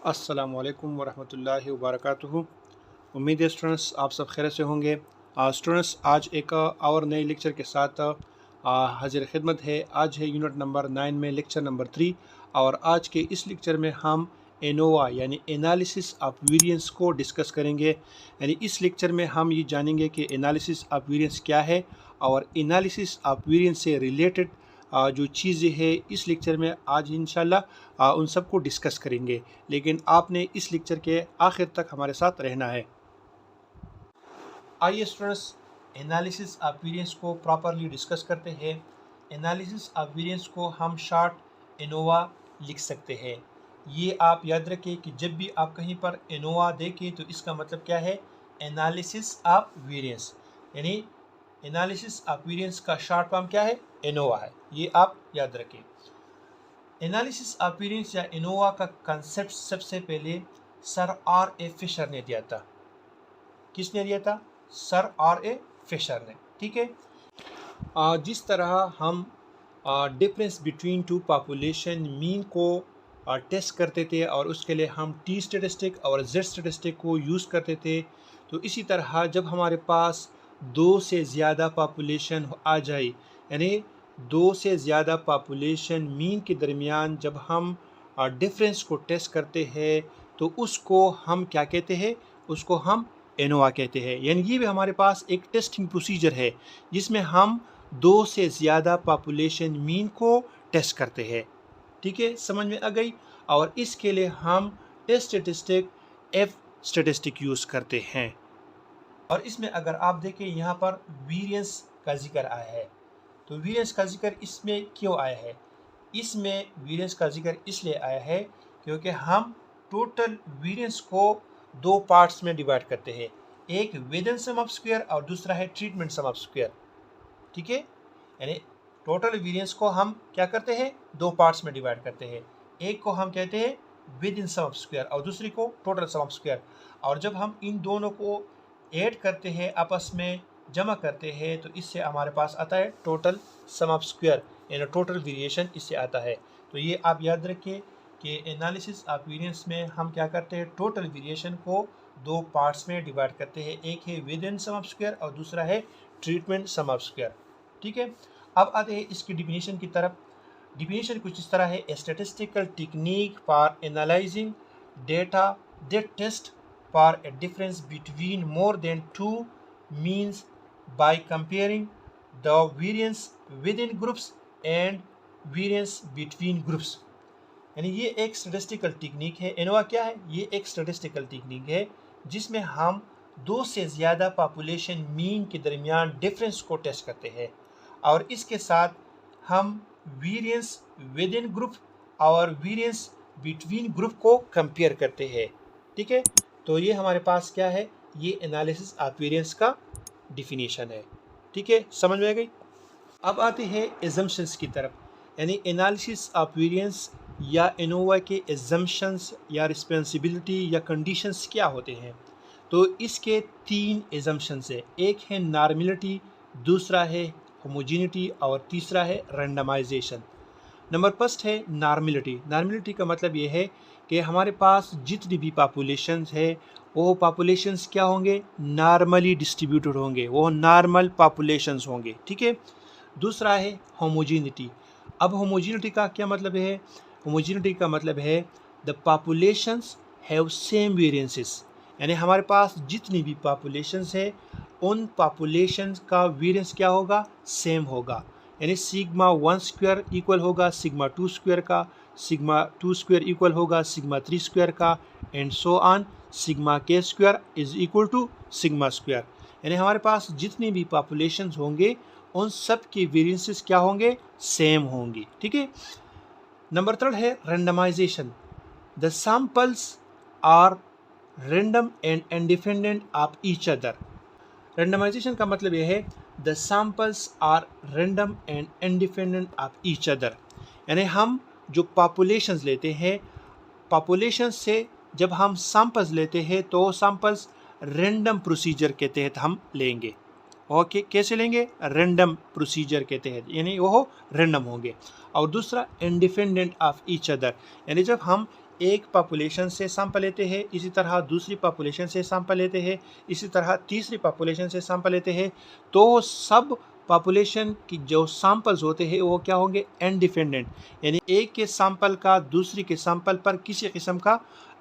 अस्सलामु अलैकुम वरहमतुल्लाहि वबरकातुहू। उम्मीद है स्टूडेंट्स आप सब खैर से होंगे। स्टूडेंट्स आज एक और नए लेक्चर के साथ हाजिर खिदमत है। आज है यूनिट नंबर 9 में लेक्चर नंबर 3 और आज के इस लेक्चर में हम एनोवा यानी एनालिसिस ऑफ वेरिएंस को डिस्कस करेंगे। यानी इस लेक्चर में हम ये जानेंगे कि एनालिसिस ऑफ वेरिएंस क्या है और एनालिसिस ऑफ वेरिएंस से रिलेटेड जो चीज़ें हैं इस लेक्चर में आज इंशाल्लाह उन सब को डिस्कस करेंगे। लेकिन आपने इस लेक्चर के आखिर तक हमारे साथ रहना है। आइए स्टूडेंट्स एनालिसिस ऑफ वेरिएंस को प्रॉपरली डिस्कस करते हैं। एनालिसिस ऑफ वेरिएंस को हम शॉर्ट एनोवा लिख सकते हैं। ये आप याद रखें कि जब भी आप कहीं पर एनोवा देखें तो इसका मतलब क्या है, एनालिसिस ऑफ वेरिएंस। यानी एनालिसिस ऑफ वेरिएंस का शॉर्ट फॉर्म क्या है, एनोवा है। ये आप याद रखें। एनालिसिस ऑफ वेरिएंस या एनोवा का कंसेप्ट सबसे पहले सर आर ए फिशर ने दिया था। किसने दिया था? सर आर ए फिशर ने। ठीक है। जिस तरह हम difference between two population mean को टेस्ट करते थे और उसके लिए हम टी स्टेटिस्टिक और जेड स्टेटिस्टिक को यूज़ करते थे, तो इसी तरह जब हमारे पास दो से ज़्यादा पॉपुलेशन आ जाए, यानी दो से ज़्यादा पॉपुलेशन मीन के दरमियान जब हम डिफरेंस को टेस्ट करते हैं तो उसको हम क्या कहते हैं, उसको हम एनोवा कहते हैं। यानी ये भी हमारे पास एक टेस्टिंग प्रोसीजर है जिसमें हम दो से ज़्यादा पॉपुलेशन मीन को टेस्ट करते हैं। ठीक है, समझ में आ गई। और इसके लिए हम test statistic F statistic use करते हैं। और इसमें अगर आप देखें यहाँ पर वेरिएंस का जिक्र आया है, तो वेरिएंस का जिक्र इसमें क्यों आया है? इसमें वेरिएंस का जिक्र इसलिए आया है क्योंकि हम टोटल वेरिएंस को दो पार्ट्स में डिवाइड करते हैं, एक विदिन सम ऑफ स्क्वायर और दूसरा है ट्रीटमेंट सम ऑफ स्क्वायर। ठीक है, यानी टोटल वेरिएंस को हम क्या करते हैं, दो पार्ट्स में डिवाइड करते हैं। एक को हम कहते हैं विदिन सम ऑफ स्क्वायर और दूसरी को टोटल सम ऑफ स्क्वायर। और जब हम इन दोनों को ऐड करते हैं, आपस में जमा करते हैं, तो इससे हमारे पास आता है टोटल सम ऑफ स्क्वायर, यानी टोटल वेरिएशन इससे आता है। तो ये आप याद रखिए कि एनालिसिस ऑफ वेरिएंस में हम क्या करते हैं, टोटल वेरिएशन को दो पार्ट्स में डिवाइड करते हैं, एक है विदिन सम ऑफ स्क्वायर और दूसरा है ट्रीटमेंट सम ऑफ स्क्वायर। ठीक है, अब आते हैं इसकी डिफिनीशन की तरफ। डिफिनीशन कुछ इस तरह है, a statistical technique for analysing data that test for a difference between more than two means by comparing the variance within groups and variance between groups. यानी ये एक स्टैटिस्टिकल टेक्निक है। एनोवा क्या है? ये एक स्टैटिस्टिकल टेक्निक है जिसमें हम दो से ज़्यादा पॉपुलेशन मीन के दरमियान डिफरेंस को टेस्ट करते हैं और इसके साथ हम वेरिएंस विद इन ग्रुप और वेरिएंस बिटवीन ग्रुप को कंपेयर करते हैं। ठीक है, तो ये हमारे पास क्या है, ये एनालिसिस ऑफ वेरिएंस का डिफिनीशन है। ठीक है, समझ में आ गई। अब आते हैं एजम्पशंस की तरफ। यानी एनालिसिस ऑफ वेरिएंस या एनोवा के एजम्पशंस या रिस्पॉन्सिबिलिटी या कंडीशंस क्या होते हैं? तो इसके तीन एजम्पशंस है। एक है नॉर्मलिटी, दूसरा है होमोजेनिटी और तीसरा है रैंडमाइजेशन। नंबर फर्स्ट है नॉर्मलिटी। नॉर्मलिटी का मतलब ये है कि हमारे पास जितनी भी पॉपुलेशंस है वो पॉपुलेशंस क्या होंगे, नॉर्मली डिस्ट्रीब्यूटेड होंगे, वो नॉर्मल पॉपुलेशंस होंगे। ठीक है, दूसरा है होमोजेनिटी। अब होमोजेनिटी का क्या मतलब है? होमोजेनिटी का मतलब है the populations have same variances. यानी हमारे पास जितनी भी पॉपुलेशंस है उन पॉपुलेशंस का वेरिएंस क्या होगा, सेम होगा। यानी सिग्मा 1 स्क्वायर इक्वल होगा सिग्मा 2 स्क्वायर का, सिग्मा 2 स्क्वायर इक्वल होगा सिग्मा 3 स्क्वायर का, एंड सो ऑन। सिग्मा के square is equal to sigma square. यानी हमारे पास जितनी भी पॉपुलेशंस होंगे उन सब के वेरिएंसेस क्या होंगे, सेम होंगे। ठीक है। नंबर थर्ड है randomisation. The samples are random and independent of each other. Randomisation का मतलब यह है the samples are random and independent of each other. यानी हम जो पॉपुलेशंस लेते हैं, पॉपुलेशंस से जब हम सैंपल्स लेते हैं तो सैंपल्स रैंडम प्रोसीजर के तहत हम लेंगे। ओके, कैसे लेंगे? रैंडम प्रोसीजर के तहत, यानी वो रैंडम होंगे। और दूसरा इंडिपेंडेंट ऑफ ईच अदर, यानी जब हम एक पॉपुलेशन से सैंपल लेते हैं, इसी तरह दूसरी पॉपुलेशन से सैंपल लेते हैं, इसी तरह तीसरी पॉपुलेशन से सैंपल लेते हैं, तो सब पॉपुलेशन की जो सैंपल्स होते हैं वो क्या होंगे, इंडिपेंडेंट, यानी एक के सैंपल का दूसरी के सैंपल पर किसी किस्म का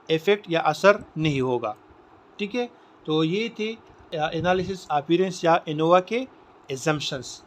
इफ़ेक्ट या असर नहीं होगा। ठीक है, तो ये थे एनालिसिस अपीयरेंस या एनोवा के एजम्पशंस।